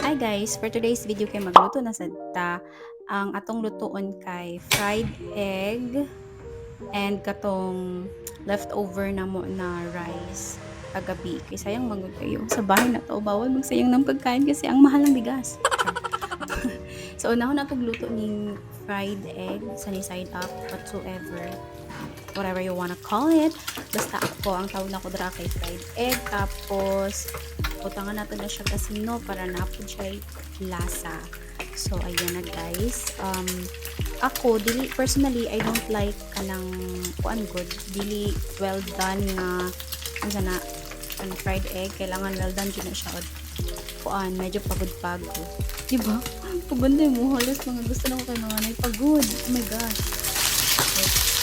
Hi guys, for today's video kay magluto na sad ta. Ang atong lutoon kay fried egg and katong leftover na mo na rice kagabi. Kay sayang magud kayo sa bahay na to, bawal magsayang ng pagkain kasi ang mahal ng bigas. So unahon na tong luto ning fried egg, sunny side up, whatsoever, whatever you wanna call it. Basta ako, ang tawag na ko dra kay fried egg. Tapos, utangan natin na siya kasino para napod siya lasa. So, ayan na guys. Ako, personally, I don't like kanang kuan good. Dili well done nga, ano sana, fried egg. Kailangan well done dyan na siya. Kuan, medyo pagod-pagod. Diba? Pabanday mo, halos mga gusto na ko kayo mga pagod. Oh my gosh.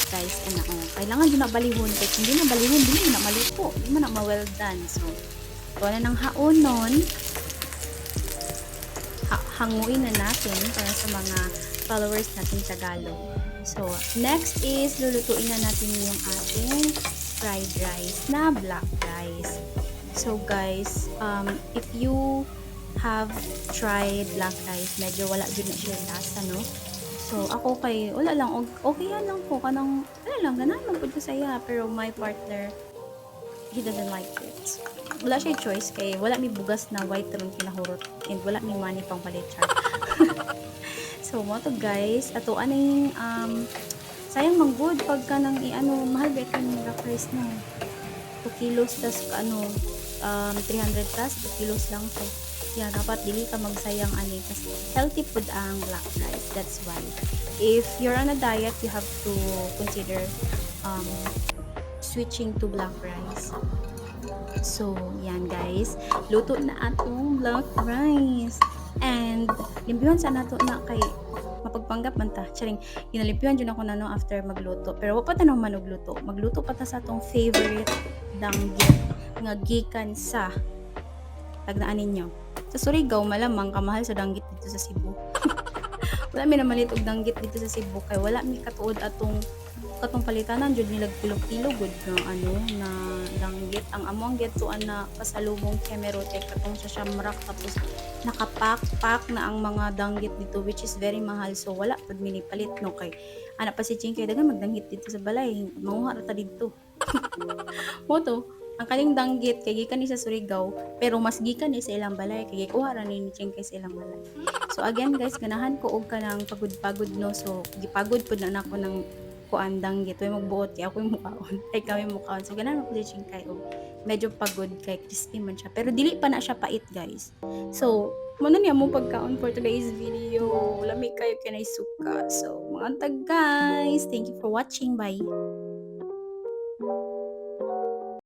Guys, kailangan din na balihon kahit hindi na balihon, hindi na maluto, hindi man na ma-well done. So kuha na ng haon nun, hanguin na natin para sa mga followers natin Tagalog. So next is lulutuin na natin yung ating fried rice na black rice. So guys, if you have tried black rice, medyo wala din na siya lasa, no? So, ako kay, wala lang, okay yan lang po, kanang, wala lang, ganahan man po ko saya, pero my partner, he doesn't like it. Wala siya choice, kay wala may bugas na white ron kinahurot, and wala may money pang palit siya. So, mo to guys, ato aning, sayang mang good, pagka nang mahal ba ito yung black rice na, 2 kilos, tas 300 tas, 2 kilos lang, so, yeah, dapat dili ka magsayang kasi healthy food ang black rice. That's why if you're on a diet, you have to consider switching to black rice. So yan guys, luto na atong black rice and limpiwan sa nato na kay mapagpanggap man ta. Charing ginalimpyuhan jud ako nano after magluto, pero wa pa ta naman magluto pa ta sa atong favorite danggit nga gikan sa tagdaan ninyo sa Surigao. Malamang kamahal sa danggit dito sa Cebu. Wala mi na malit og danggit dito sa Cebu kay wala mi katuod atong palitanan jud nilag kilo-kilo gud na danggit. Ang among getuan na pasalubong kemerote katong sa Shamrock, tapos nakapak na ang mga danggit dito, which is very mahal, so wala pud mi palit no kay ana pa si Ching kay dagan magdanggit dito sa balay, mauha ra ta dito. Moto ang kaning danggit kay gikan ni sa Surigao, pero mas gikan ni sa ilang balay kay gikuha ra ni Ching kay sa ilang balay. So again guys, ganahan ko og kanang pagod-pagod no, so gipagod pud na nako ng kuan danggit way magbuot kay ako yung mukhaon ay kami mukhaon. So ganahan ko Ching kay og medyo pagod kay crispy man siya, pero dili pa na siya pait guys. So muna niya mo pagkaon for today's video. Lami kayo kinay suka. So mga antag guys, thank you for watching, bye.